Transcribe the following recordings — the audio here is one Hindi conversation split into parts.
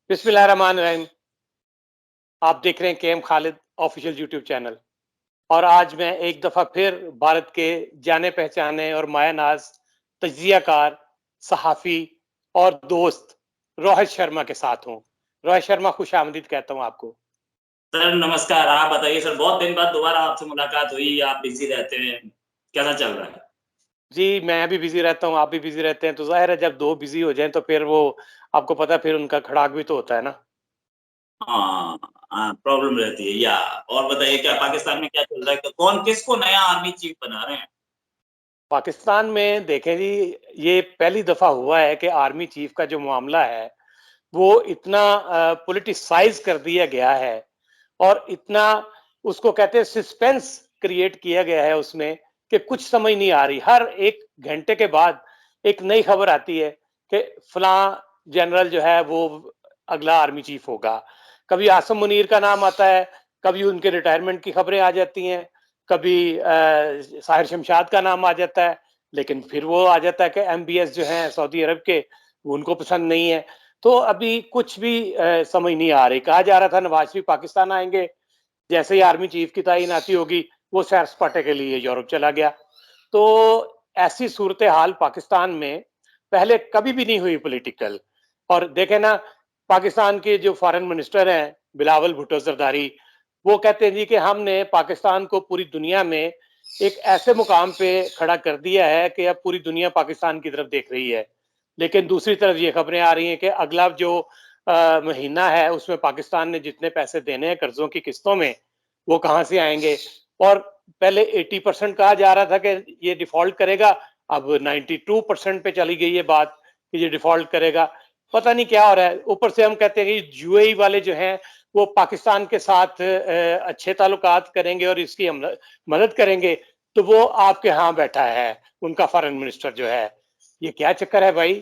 बिस्मिल्लाहिर्रहमानिर्रहीम। आप देख रहे हैं KM Khalid official YouTube channel. और आज मैं एक दफ़ा फिर भारत के जाने-पहचाने और माया-नाज़ तज्ज़ियाकार, सहाफ़ी और दोस्त रोहित शर्मा के साथ हूँ। रोहित शर्मा, खुशामदीद कहता हूँ आपको। सर नमस्कार, आप बताइए सर, बहुत दिन बाद दोबारा आपसे मुलाकात हुई, आप बिज़ी रहते हैं, कैसा चल रहा है? जी, मैं भी बिज़ी रहता हूँ, आप भी बिज़ी रहते हैं, तो ज़ाहिर है जब 2 बिज़ी हो जाएँ तो फिर वो आपको पता है फिर उनका खड़ाक भी तो होता है ना। हाँ, प्रॉब्लम रहती है या और बताइए क्या पाकिस्तान में क्या चल रहा है? कौन किसको नया आर्मी चीफ बना रहे हैं? पाकिस्तान में देखें जी, ये पहली दफ़ा हुआ है कि आर्मी चीफ का जो मामला है वो इतना पॉलिटिसाइज़ कर दिया गया है और इतना उसको कहते हैं सस्पेंस क्रिएट किया गया है उसमें कि कुछ समझ नहीं आ रही। हर 1 घंटे के बाद एक नई खबर आती है कि फलां जनरल जो है वो अगला आर्मी चीफ होगा। कभी आसिम मुनीर का नाम आता है, कभी उनके रिटायरमेंट की खबरें आ जाती हैं, कभी साहिर शमशाद का नाम आ जाता है, लेकिन फिर वो आ जाता है कि एमबीएस जो हैं सऊदी अरब के, वो उनको पसंद नहीं है। तो अभी कुछ भी समझ नहीं आ रही। कहा जा रहा था नवाज शरीफ पाकिस्तान आएंगे, जैसे ही आर्मी चीफ की तायीन आती होगी वो सैर सपाटे के लिए यूरोप चला गया। तो ऐसी सूरत हाल पाकिस्तान में पहले कभी भी नहीं हुई पॉलिटिकल। और देखें ना, पाकिस्तान के जो फॉरेन मिनिस्टर हैं बिलावल भुट्टो जरदारी, वो कहते हैं जी कि हमने पाकिस्तान को पूरी दुनिया में एक ऐसे मुकाम पे खड़ा कर दिया है कि अब पूरी दुनिया पाकिस्तान की तरफ देख रही है। लेकिन दूसरी तरफ ये खबरें आ रही हैं कि अगला जो महीना है उसमें पाकिस्तान ने जितने पैसे देने हैं कर्जों की किस्तों में, वो कहाँ से आएंगे। और पहले 80% कहा जा रहा था कि ये डिफॉल्ट करेगा, अब 92% पे चली गई है बात कि ये डिफॉल्ट करेगा। पता नहीं क्या हो रहा है। ऊपर से हम कहते हैं कि यूएई वाले जो हैं वो पाकिस्तान के साथ अच्छे ताल्लुकात करेंगे और इसकी हम मदद करेंगे, तो वो आपके यहाँ बैठा है उनका फॉरेन मिनिस्टर जो है। ये क्या चक्कर है भाई?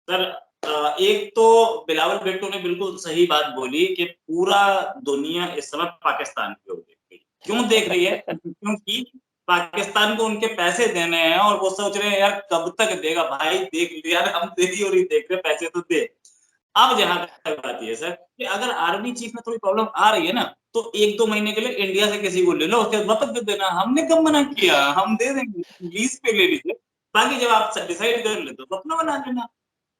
सर एक तो बिलावल भुट्टो ने बिल्कुल सही बात बोली कि पूरा दुनिया इस समय पाकिस्तान की ओर देख रही है। क्यों देख रही है? क्योंकि पाकिस्तान को उनके पैसे देने हैं और वो सोच रहे हैं यार कब तक देगा भाई, देख लिया हम तेरी और ही देख रहे, पैसे तो दे। अब जहाँ तक बात ये सर कि अगर आर्मी चीफ में थोड़ी प्रॉब्लम आ रही है ना, तो 1-2 महीने के लिए इंडिया से किसी को ले लो, उसके बाद वापस दे देना। हमने कब मना किया? हम दे देंगे, लीज़ पे ले लीजिए। बाकी जब आप डिसाइड कर लेते हो तो अपना बना लेना।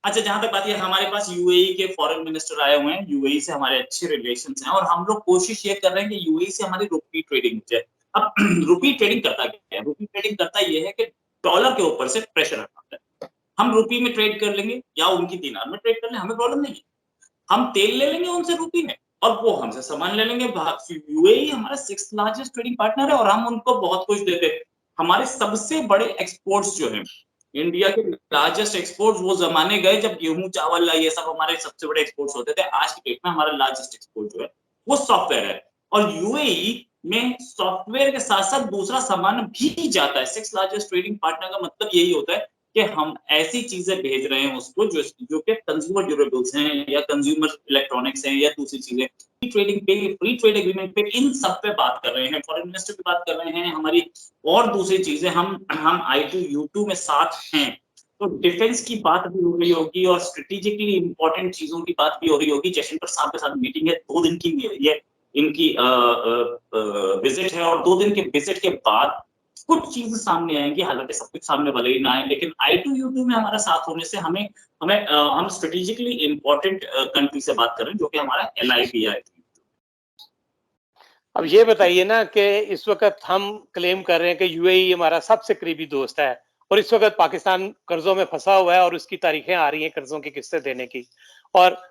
अच्छा, जहाँ तक बात है, हमारे पास यूएई के फॉरेन मिनिस्टर आए हुए हैं, यूएई से हमारे अच्छे रिलेशंस हैं और हम लोग कोशिश ये कर रहे हैं कि यूएई से हमारी रुपी ट्रेडिंग हो जाए। अब रुपी ट्रेडिंग करता क्या है? रुपी ट्रेडिंग करता ये है कि डॉलर के ऊपर से प्रेशर हटाता है। हम रुपी में ट्रेड कर लेंगे या उनकी दीनार में ट्रेड कर लें, हमें प्रॉब्लम नहीं है। हम तेल ले लेंगे उनसे रुपी में और वो हमसे सामान ले लेंगे। यूएई हमारा 6th लार्जेस्ट ट्रेडिंग पार्टनर है और हम उनको बहुत कुछ देते हैं। हमारे सबसे बड़े एक्सपोर्ट्स जो हैं, इंडिया के लार्जेस्ट एक्सपोर्ट्स वो ज़माने गए जब गेहूँ, चावल ये सब हमारे सबसे बड़े एक्सपोर्ट्स होते थे। आज की डेट में हमारा लार्जेस्ट एक्सपोर्ट जो है, वो सॉफ्टवेयर है और यूएई में सॉफ्टवेयर के साथ-साथ दूसरा सामान भी जाता है। 6th लार्जेस्ट ट्रेडिंग पार्टनर का मतलब यही होता है कि हम ऐसी चीज़ें भेज रहे हैं उसको जो कि कंज्यूमर ड्यूरेबल्स हैं या कंज्यूमर इलेक्ट्रॉनिक्स हैं या दूसरी चीज़ें। ट्रेडिंग पे, फ्री ट्रेड एग्रीमेंट पे, इन सब पे बात कर रहे हैं। फॉरेन मिनिस्टर की बात कर रहे हैं, हमारी और दूसरी चीज़ें हम I2U2 में साथ हैं। तो डिफेंस की बात भी हो रही होगी और स्ट्रेटेजिकली इम्पोर्टेंट चीज़ों की बात भी हो रही होगी। जयशंकर साहब के साथ मीटिंग है, 2 दिन की ये इनकी विज़िट है और 2 दिन के विज़िट के बाद कुछ चीज़ें सामने आएँगी, हालाँकि सब कुछ सामने भले ही ना आए, लेकिन I2U2 में हमारा साथ होने से हमें हमें हम स्ट्रेटेजिकली इम्पोर्टेंट कंट्री से बात कर रहे हैं, जो कि हमारा एलआई भी है। अब ये बताइए ना कि इस वक़्त हम क्लेम कर रहे हैं कि यूएई हमारा सबसे करीबी दोस्त है और इस वक़्त पाकिस्तान कर्ज़ों में फँसा हुआ है और उसकी तारीखें आ रही हैं कर्ज़ों की किस्तें देने की, और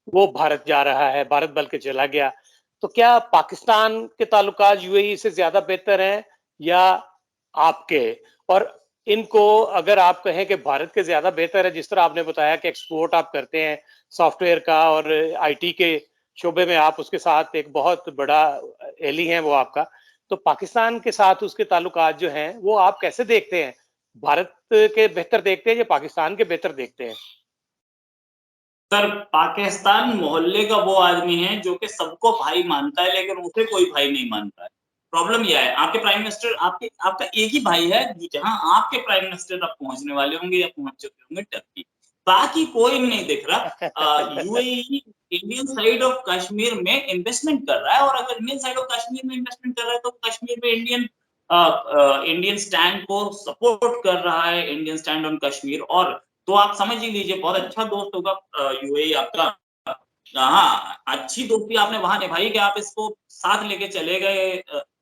वो भारत जा रहा है, भारत बल्कि चला गया। तो क्या पाकिस्तान के ताल्लुकात यूएई से ज़्यादा बेहतर हैं या आपके? और इनको अगर आप कहें कि भारत के ज़्यादा बेहतर है, जिस तरह आपने बताया कि एक्सपोर्ट आप करते हैं सॉफ्टवेयर का और आईटी के शोबे में आप उसके साथ एक बहुत बड़ा एली हैं वो आपका, तो पाकिस्तान के साथ उसके ताल्लुकात जो हैं, वो आप कैसे देखते हैं? भारत के बेहतर देखते हैं या पाकिस्तान के बेहतर देखते हैं? सर, पाकिस्तान मोहल्ले का वो आदमी है जो कि सबको भाई मानता है, लेकिन उसे कोई भाई नहीं मानता है। प्रॉब्लम ये है, आपके प्राइम मिनिस्टर आपका एक ही भाई है, जहाँ आपके प्राइम मिनिस्टर अब पहुँचने वाले होंगे या पहुँच चुके होंगे, टर्की। बाकी कोई नहीं दिख रहा। UAE Indian side of Kashmir में इन्वेस्टमेंट कर रहा है, और अगर इंडियन साइड ऑफ कश्मीर में इन्वेस्टमेंट कर रहा है तो कश्मीर में इंडियन स्टैंड को सपोर्ट कर रहा है, इंडियन स्टैंड ऑन कश्मीर। और तो आप समझ ही लीजिए बहुत अच्छा दोस्त होगा यूएई आपका। हाँ, अच्छी दोस्ती आपने वहां निभाई कि आप इसको साथ लेके चले गए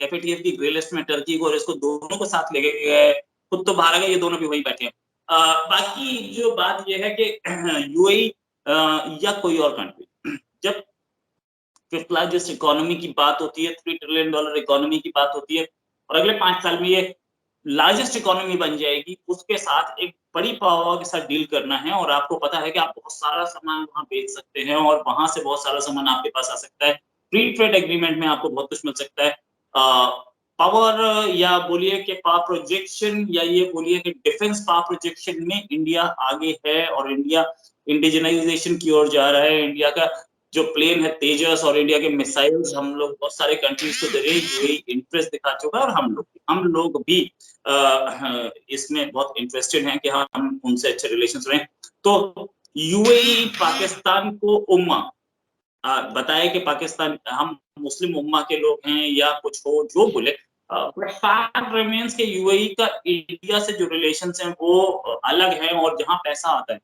एफएटीएफ की ग्रे लिस्ट में टर्की को, और इसको दोनों को साथ लेके गए। खुद तो बाहर आ गए, ये दोनों भी वहीं बैठे हैं। बाकी जो बात ये है कि यूएई या कोई और कंट्री, जब फिफ्थ लार्जेस्ट इकोनॉमी की बात होती है, $3 ट्रिलियन इकोनॉमी की बात होती है, और अगले 5 साल में ये लार्जेस्ट इकोनॉमी बन जाएगी, उसके साथ एक बड़ी पावर के साथ डील करना है। और आपको पता है कि आप बहुत सारा सामान वहां बेच सकते हैं, और वहां से बहुत सारा सामान आपके पास आ सकता है। फ्री ट्रेड एग्रीमेंट में आपको बहुत कुछ मिल सकता है। पावर या बोलिए कि पावर प्रोजेक्शन, या ये बोलिए कि डिफेंस पावर प्रोजेक्शन में इंडिया आगे है, और इंडिया इंडिजिनाइजेशन की ओर जा रहा है। इंडिया का जो प्लेन है तेजस, और इंडिया के मिसाइल्स हम लोग बहुत सारे कंट्रीज को दे रहे हैं। यूएई इंटरेस्ट दिखा चुका है, और हम लोग भी इसमें बहुत इंटरेस्टेड हैं कि हम उनसे अच्छे रिलेशंस रहे। तो यूएई पाकिस्तान को उम्मा बताए कि पाकिस्तान, हम मुस्लिम उम्मा के लोग हैं या कुछ हो जो बोले, फैक्ट रिमेंस के यूएई का इंडिया से जो रिलेशंस हैं वो अलग है। और जहां पैसा आता है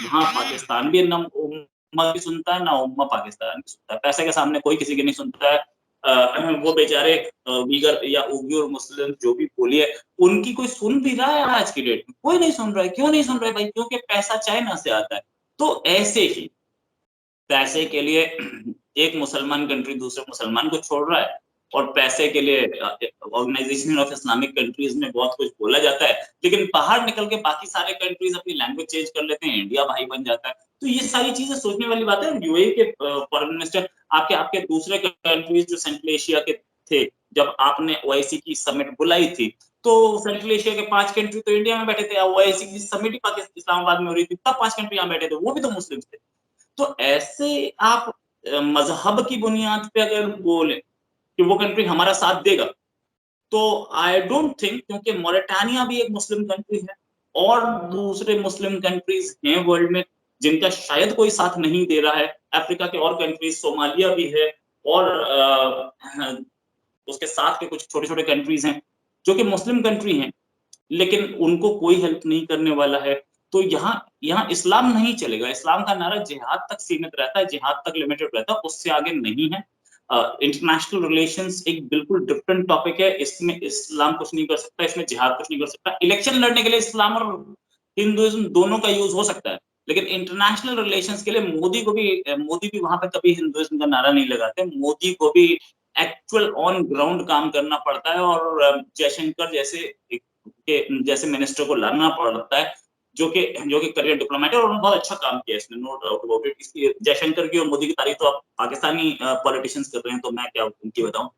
वहां पाकिस्तान भी ना उम्मा की सुनता है, ना उम्मा पाकिस्तान की सुनता है। पैसे के सामने कोई किसी की नहीं सुनता है। वो बेचारे वीगर या उइगुर मुस्लिम जो भी बोलिए, उनकी कोई सुन भी रहा है आज की डेट में? कोई नहीं सुन रहा है। क्यों नहीं सुन रहा है भाई? क्योंकि पैसा चाइना से आता है। तो ऐसे ही पैसे के लिए एक मुसलमान कंट्री दूसरे मुसलमान को छोड़ रहा है, और पैसे के लिए ऑर्गेनाइजेशन ऑफ इस्लामिक कंट्रीज में बहुत कुछ बोला जाता है, लेकिन बाहर निकल के बाकी सारे कंट्रीज अपनी लैंग्वेज चेंज कर लेते हैं, इंडिया भाई बन जाता है। तो ये सारी चीजें सोचने वाली बात है। यूएई के फॉरेन मिनिस्टर, आपके दूसरे कंट्रीज जो सेंट्रल एशिया के थे, जब आपने ओआईसी की समिट बुलाई थी, तो सेंट्रल एशिया के 5 कंट्री तो इंडिया में बैठे थे। ओआईसी की समिट ही पाकिस्तान इस्लामाबाद में हो रही थी, तब 5 कंट्री यहाँ बैठे थे, वो भी तो मुस्लिम थे। तो ऐसे आप मजहब की बुनियाद पे अगर बोले कि वो कंट्री हमारा साथ देगा, तो आई डोंट थिंक, क्योंकि मॉरिटानिया भी एक मुस्लिम कंट्री है, और दूसरे मुस्लिम कंट्रीज हैं वर्ल्ड में जिनका शायद कोई साथ नहीं दे रहा है। अफ्रीका के और कंट्रीज, सोमालिया भी है, और उसके साथ के कुछ छोटे छोटे कंट्रीज हैं जो कि मुस्लिम कंट्री हैं, लेकिन उनको कोई हेल्प नहीं करने वाला है। तो यहाँ यहाँ इस्लाम नहीं चलेगा। इस्लाम का नारा जिहाद तक सीमित रहता है, जिहाद तक लिमिटेड रहता है, उससे आगे नहीं है। इंटरनेशनल रिलेशंस एक बिल्कुल डिफरेंट टॉपिक है। इसमें इस्लाम कुछ नहीं कर सकता, इसमें जिहाद कुछ नहीं कर सकता। इलेक्शन लड़ने के लिए इस्लाम और हिंदुइज्म दोनों का यूज हो सकता है, लेकिन इंटरनेशनल रिलेशंस के लिए मोदी भी वहां पे कभी हिंदुइज्म का नारा नहीं लगाते। मोदी को भी एक्चुअल ऑन ग्राउंड काम करना पड़ता है, और जयशंकर जैसे मिनिस्टर को लाना पड़ता है, जो कि करियर डिप्लोमेट है, और उन्होंने बहुत अच्छा काम किया इसमें, नो डाउट अबाउट इट। इसकी जयशंकर की और मोदी की तारीफ तो आप पाकिस्तानी पॉलिटिशियंस कर रहे हैं, तो मैं क्या उनकी बताऊं।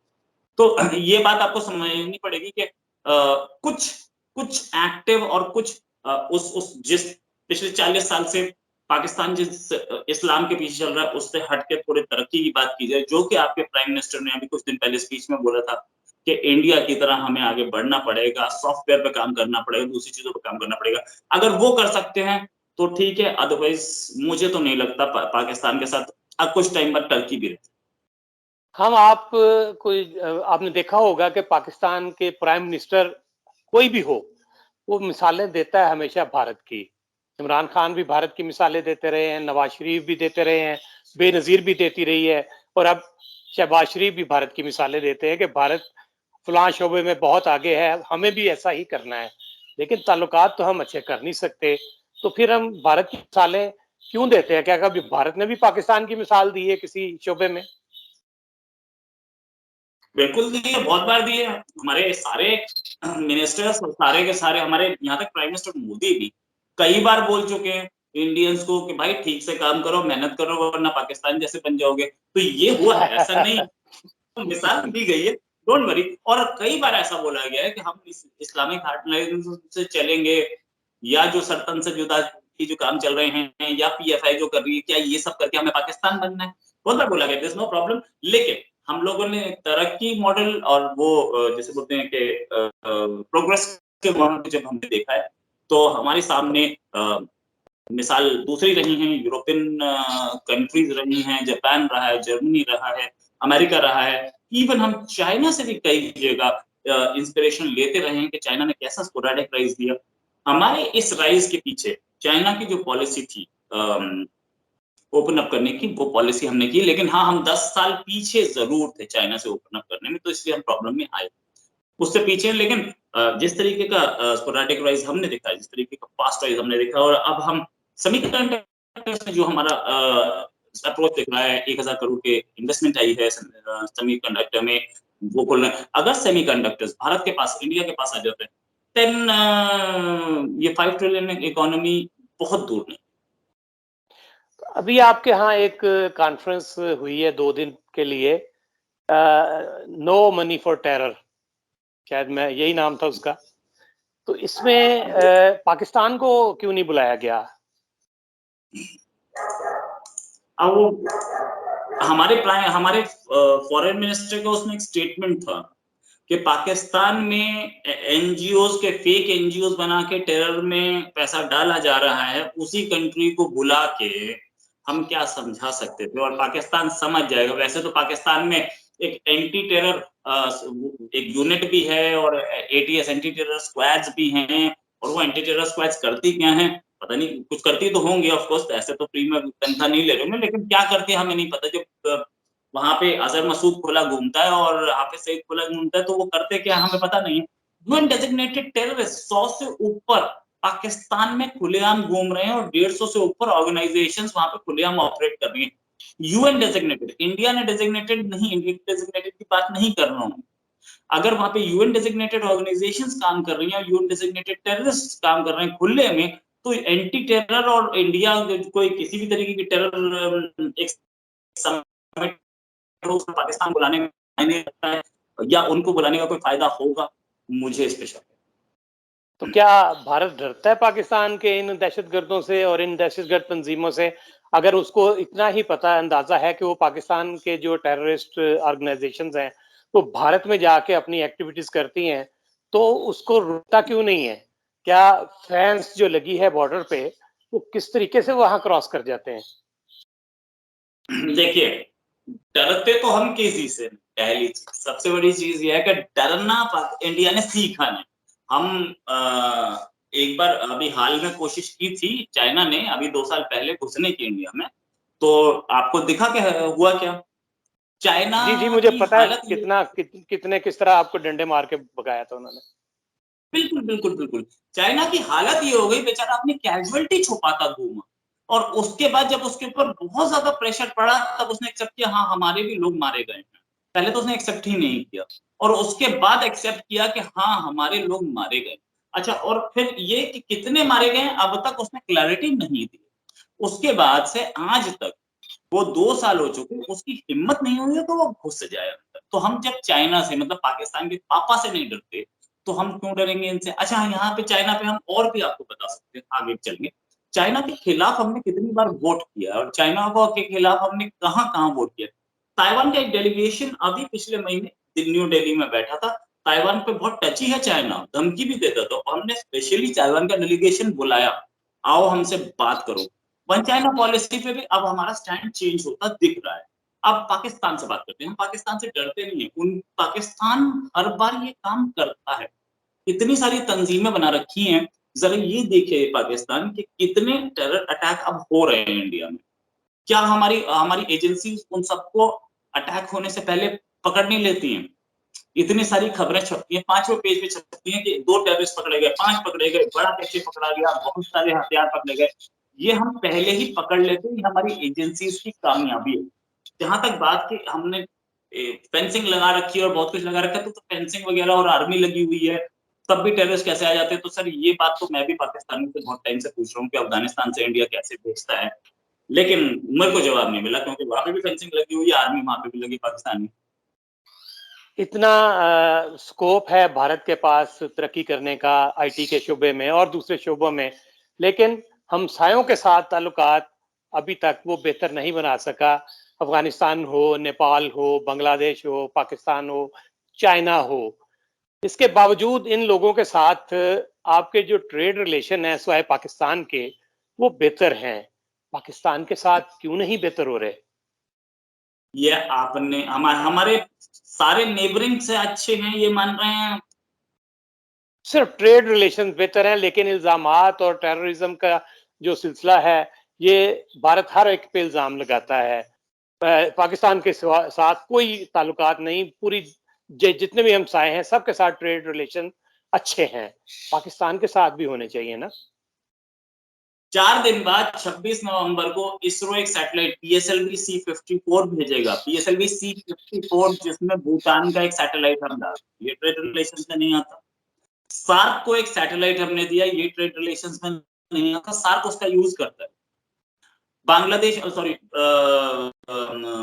तो ये बात आपको समझनी पड़ेगी कि कुछ कुछ एक्टिव और कुछ उस जिस पिछले 40 साल से पाकिस्तान जिस इस्लाम के पीछे चल रहा है, उससे हटके थोड़ी तरक्की की बात की जाए, जो कि आपके प्राइम मिनिस्टर ने अभी कुछ दिन पहले स्पीच में बोला था कि इंडिया की तरह हमें आगे बढ़ना पड़ेगा, सॉफ्टवेयर पे काम करना पड़ेगा, दूसरी चीजों पे काम करना पड़ेगा। अगर वो कर सकते हैं तो ठीक है, अदरवाइज मुझे तो नहीं लगता पाकिस्तान के साथ अब कुछ टाइम बाद टर्की भी रहती। हम आपने देखा होगा कि पाकिस्तान के प्राइम मिनिस्टर कोई भी हो, वो मिसालें देता है हमेशा भारत की। इमरान खान भी भारत की मिसालें देते रहे हैं, नवाज शरीफ भी देते रहे हैं, बेनज़ीर भी देती रही है, और अब शहबाज शरीफ भी भारत की मिसालें देते हैं कि भारत फलां शोबे में बहुत आगे है, हमें भी ऐसा ही करना है। लेकिन ताल्लुकात तो हम अच्छे कर नहीं सकते, तो फिर हम भारत की मिसालें क्यों देते हैं? क्या कभी भारत ने भी पाकिस्तान की मिसाल दी है किसी शोबे में? बिल्कुल दिए, बहुत बार दिए। हमारे सारे मिनिस्टर्स और सारे के सारे, हमारे यहाँ तक प्राइम मिनिस्टर मोदी भी कई बार बोल चुके हैं इंडियंस को कि भाई ठीक से काम करो, मेहनत करो, वरना पाकिस्तान जैसे बन जाओगे। तो ये हुआ है, ऐसा नहीं। तो मिसाल दी गई है, डोंट वरी। और कई बार ऐसा बोला गया है कि हम इस्लामिक हार्डलाइन से चलेंगे, या जो सरतन से जुदा की जो काम चल रहे हैं, या पीएफआई जो कर रही है, क्या ये सब करके हमें पाकिस्तान बनना है? बहुत बार बोला गया, देयर इज नो प्रॉब्लम। लेकिन हम लोगों ने तरक्की मॉडल और वो जैसे बोलते हैं कि प्रोग्रेस के मॉडल जब हमने देखा है, तो हमारे सामने मिसाल दूसरी रही हैं, यूरोपियन कंट्रीज रही हैं, जापान रहा है, जर्मनी रहा है, अमेरिका रहा है, इवन हम चाइना से भी कई जगह इंस्पिरेशन लेते रहे हैं कि चाइना ने कैसा स्पोरेडिक राइज दिया। हमारे इस राइज के पीछे चाइना की जो पॉलिसी थी ओपन अप करने की, वो पॉलिसी हमने की, लेकिन हाँ, हम 10 साल पीछे ज़रूर थे चाइना से ओपन अप करने में, तो इसलिए हम प्रॉब्लम में आए। उससे पीछे लेकिन जिस तरीके का स्पोरेडिक राइज हमने देखा है, जिस तरीके का फास्ट राइज हमने देखा, और अब हम सेमीकंडक्टर्स में जो हमारा अप्रोच दिख रहा है, 1000 करोड़ के इन्वेस्टमेंट आई है सेमीकंडक्टर में, वो बोल रहे हैं अगर सेमीकंडक्टर्स भारत के पास, इंडिया के पास आ जाते हैं, देन ये 5 ट्रिलियन इकोनॉमी बहुत दूर नहीं। अभी आपके यहाँ एक कॉन्फ्रेंस हुई है 2 दिन के लिए, नो मनी फॉर टेरर, शायद मैं यही नाम था उसका। तो इसमें पाकिस्तान को क्यों नहीं बुलाया गया? अब वो हमारे फॉरेन मिनिस्टर का उसमें एक स्टेटमेंट था कि पाकिस्तान में एनजीओज के फेक एनजीओज बना के टेरर में पैसा डाला जा रहा है, उसी कंट्री को बुला के हम क्या समझा सकते थे, और पाकिस्तान समझ जाएगा। वैसे तो पाकिस्तान में एक एंटी टेरर एक यूनिट भी है और एटीएस एंटी टेरर स्क्वाड्स भी हैं, और वो एंटी टेरर स्क्वाड्स करती क्या हैं पता नहीं, कुछ करती तो होंगी ऑफ कोर्स, ऐसे तो फ्री में तनख्वाह नहीं ले रहे होंगे, लेकिन क्या करती है हमें नहीं पता। जब वहां पे अजहर मसूद खुला घूमता है और हाफिज सईद खुला घूमता है, तो वो करते क्या हमें पता नहीं है। यूएन डेजिग्नेटेड टेररिस्ट 100 से ऊपर पाकिस्तान में खुलेआम घूम रहे हैं, और 150 से ऊपर ऑर्गेनाइजेशंस वहां पे खुलेआम ऑपरेट कर रही हैं। यूएन डेजिग्नेटेड, इंडिया ने डेजिग्नेटेड नहीं, इंडियन डेजिग्नेटेड की बात नहीं कर रहा हूँ। अगर वहां पे यूएन डेजिग्नेटेड ऑर्गेनाइजेशंस काम कर रही हैं, यूएन डेजिग्नेटेड टेररिस्ट काम कर रहे हैं खुले में, तो एंटी टेरर और इंडिया कोई किसी भी तरीके की टेरर एक समिट पाकिस्तान बुलाने में मायने रखता है, या उनको बुलाने का कोई फायदा होगा, मुझे इस पे शक है। तो क्या भारत डरता है पाकिस्तान के इन दहशतगर्दों से और इन दहशतगर्द तंजीमों से? अगर उसको इतना ही पता अंदाजा है कि वो पाकिस्तान के जो टेररिस्ट ऑर्गेनाइजेशंस हैं वो भारत में जाके अपनी एक्टिविटीज करती हैं, तो उसको रोकता क्यों नहीं है? क्या फैंस जो लगी है बॉर्डर पे, वो किस तरीके से वहां क्रॉस कर जाते हैं? देखिए, डरते तो हम किसी से, पहली चीज सबसे बड़ी चीज ये है कि डरना इंडिया ने सीखा नहीं। हम एक बार अभी हाल में कोशिश की थी चाइना ने, अभी 2 साल पहले घुसने की इंडिया में, तो आपको दिखा क्या हुआ क्या? चाइना जी जी, मुझे की पता है हालत ये, कितने किस तरह आपको डंडे मार के भगाया था उन्होंने। बिल्कुल बिल्कुल बिल्कुल, चाइना की हालत ये हो गई, बेचारा अपनी कैजुअलिटी छुपाता घूमा, और उसके बाद जब उसके ऊपर बहुत ज्यादा प्रेशर पड़ा, तब उसने एक्सेप्ट किया हाँ हमारे भी लोग मारे गए हैं। पहले तो उसने एक्सेप्ट ही नहीं किया, और उसके बाद एक्सेप्ट किया कि हाँ हमारे लोग मारे गए। अच्छा, और फिर ये कि कितने मारे गए अब तक उसने क्लैरिटी नहीं दी। उसके बाद से आज तक वो 2 साल हो चुके, उसकी हिम्मत नहीं हुई है तो वो घुस जाए अंदर। तो हम जब चाइना से, मतलब पाकिस्तान के पापा से नहीं डरते, तो हम क्यों डरेंगे इनसे? अच्छा, यहाँ पे चाइना पे हम और भी आपको बता सकते हैं आगे चल के। चाइना के खिलाफ हमने कितनी बार वोट किया, और चाइना को के खिलाफ हमने कहाँ-कहाँ वोट किया। ताइवान का एक डेलीगेशन अभी पिछले महीने न्यू दिल्ली में बैठा था। ताइवान पे बहुत टची है चाइना, धमकी भी देता था। और हमने स्पेशली ताइवान का डेलीगेशन बुलाया, आओ हमसे बात करो। वन चाइना पॉलिसी पे भी अब हमारा स्टैंड चेंज होता दिख रहा है। अब पाकिस्तान से बात करते हैं, हम पाकिस्तान से डरते नहीं है, पाकिस्तान हर बार ये काम करता है। इतनी सारी तंजीमें बना रखी हैं, जरा ये देखिए पाकिस्तान के कितने टेरर अटैक अब हो रहे हैं इंडिया में। क्या हमारी हमारी एजेंसी उन सबको अटैक होने से पहले पकड़ नहीं लेती हैं? इतनी सारी खबरें छपती हैं, 5वें पेज पे छपती हैं कि 2 टेररिस्ट पकड़े गए, 5 पकड़े गए, बड़ा कैसे पकड़ा गया, बहुत सारे हथियार पकड़े गए। ये हम पहले ही पकड़ लेते हैं, ये हमारी एजेंसीज की कामयाबी है। जहाँ तक बात की हमने फेंसिंग लगा रखी है और बहुत कुछ लगा रखा है, तो फेंसिंग वगैरह और आर्मी लगी हुई है, तब भी टेररिस्ट कैसे आ जाते हैं? तो सर ये बात तो मैं भी पाकिस्तानी से बहुत टाइम से पूछ रहा हूँ कि अफगानिस्तान से इंडिया कैसे भेजता है, लेकिन मेरे को जवाब नहीं मिला, क्योंकि वहाँ पे भी फेंसिंग लगी हुई है, आर्मी वहाँ पे भी लगी पाकिस्तानी। इतना स्कोप है भारत के पास तरक्की करने का आईटी के शोबे में और दूसरे शोबों में, लेकिन हमसायों के साथ ताल्लुकात अभी तक वो बेहतर नहीं बना सका। अफगानिस्तान हो, नेपाल हो, बांग्लादेश हो, पाकिस्तान हो, चाइना हो, इसके बावजूद इन लोगों के साथ आपके जो ट्रेड रिलेशन है स्वाय पाकिस्तान के, वो बेहतर हैं, पाकिस्तान के साथ क्यों नहीं बेहतर हो रहे? ये आपने हमारे सारे नेबरिंग से अच्छे हैं ये मान रहे हैं? सिर्फ ट्रेड रिलेशंस बेहतर हैं, लेकिन इल्ज़ामात और टेररिज्म का जो सिलसिला है, ये भारत हर एक पे इल्ज़ाम लगाता है। पाकिस्तान के साथ कोई ताल्लुकात नहीं, पूरी जितने भी हमसाए हैं, सबके साथ ट्रेड रिलेशन अच्छे हैं। पाकिस्तान के साथ भी होने चाहिए ना। 4 दिन बाद 26 नवंबर को इसरो एक सैटेलाइट पीएसएलवी C-54 भेजेगा। पीएसएलवी C-54 जिसमें भूटान का एक सैटेलाइट हम डाल, ये ट्रेड रिलेशंस में नहीं आता। सार्क को एक सैटेलाइट हमने दिया, ये ट्रेड रिलेशंस में नहीं आता। सार्क उसका यूज करता है। बांग्लादेश सॉरी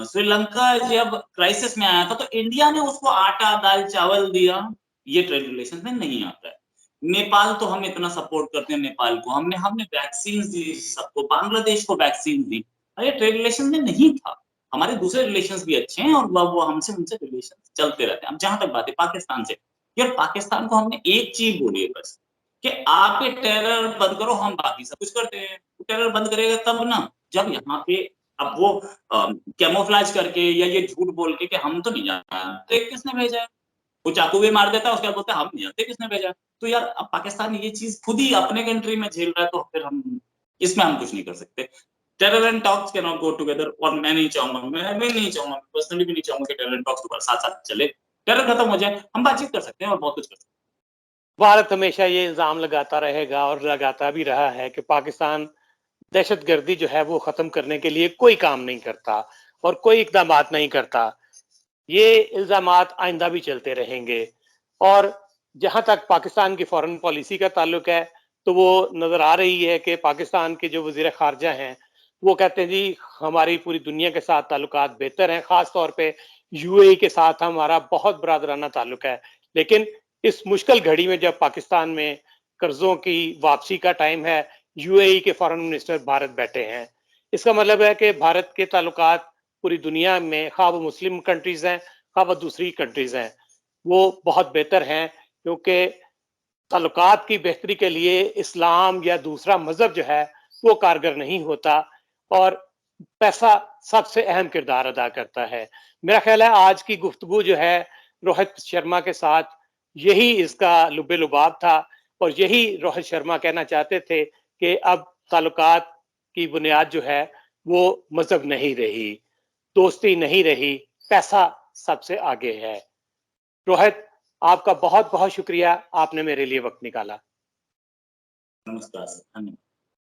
श्रीलंका जब क्राइसिस में आया था तो इंडिया ने उसको आटा दाल चावल दिया, ये ट्रेड रिलेशन में नहीं आता है। नेपाल तो हम इतना सपोर्ट करते हैं, नेपाल को हमने वैक्सीन दी सबको, बांग्लादेश को वैक्सीन दी, अरे ट्रेड रिलेशन में नहीं था। हमारे दूसरे रिलेशंस भी अच्छे हैं और वो हमसे उनसे रिलेशन चलते रहते हैं। अब जहां तक बात है पाकिस्तान से, यार पाकिस्तान को हमने एक चीज बोली है बस कि आप ये टेरर बंद करो, हम बाकी सब कुछ करते हैं। टेरर बंद करेगा तब ना जब यहाँ पे अब वो कैमोफ्लेज करके या ये झूठ बोल के कि हम तो नहीं जानते किसने भेजा है, वो चाकू भी मार देता है, उसके बाद बोलता है हम नहीं जानते किसने भेजा है। तो यार अब पाकिस्तान ये चीज खुद ही अपने कंट्री में झेल रहा है, तो फिर हम इसमें हम कुछ नहीं कर सकते। Terror and talks can not go together, और मैं नहीं चाहूंगा, मैं नहीं चाहूंगा, पर्सनली भी नहीं चाहूंगा कि टेरर एंड टॉक्स दोबारा साथ साथ चले। टेरर खत्म हो जाए, हम बातचीत कर सकते हैं और बहुत कुछ कर सकते हैं। भारत हमेशा ये इल्ज़ाम लगाता रहेगा और लगाता भी रहा है कि पाकिस्तान दहशतगर्दी जो है वो ख़त्म करने के लिए कोई काम नहीं करता और कोई इक़दामात नहीं करता। ये इल्ज़ामात आइंदा भी चलते रहेंगे। और जहाँ तक पाकिस्तान की फ़ॉरेन पॉलिसी का ताल्लुक है, तो वो नज़र आ रही है कि पाकिस्तान के जो वज़ीर ख़ारजा हैं, वो कहते हैं जी हमारी पूरी दुनिया के साथ ताल्लुकात बेहतर हैं, ख़ास तौर पे यूएई के साथ हमारा बहुत बरादराना ताल्लुक है। लेकिन इस मुश्किल घड़ी में जब पाकिस्तान में कर्ज़ों की वापसी का टाइम है, यूएई के फ़ॉरेन मिनिस्टर भारत बैठे हैं। इसका मतलब है कि भारत के ताल्लुकात पूरी दुनिया में, ख़्वाह वो मुस्लिम कंट्रीज़ हैं, ख़्वाह वो दूसरी कंट्रीज़ हैं, वो बहुत बेहतर हैं, क्योंकि ताल्लुकात की बेहतरी के लिए इस्लाम या दूसरा मज़हब जो है, वो कारगर नहीं होता और पैसा सबसे अहम किरदार अदा करता है। मेरा ख़्याल है आज की गुफ्तगू जो है रोहित शर्मा के साथ, यही इसका लुब्बे-लुबाब था और यही रोहित शर्मा कहना चाहते थे कि अब ताल्लुकात की बुनियाद जो है, वो मज़हब नहीं रही, दोस्ती नहीं रही, पैसा सबसे आगे है। रोहित, आपका बहुत-बहुत शुक्रिया, आपने मेरे लिए वक़्त निकाला। नमस्कार सर, धन्यवाद।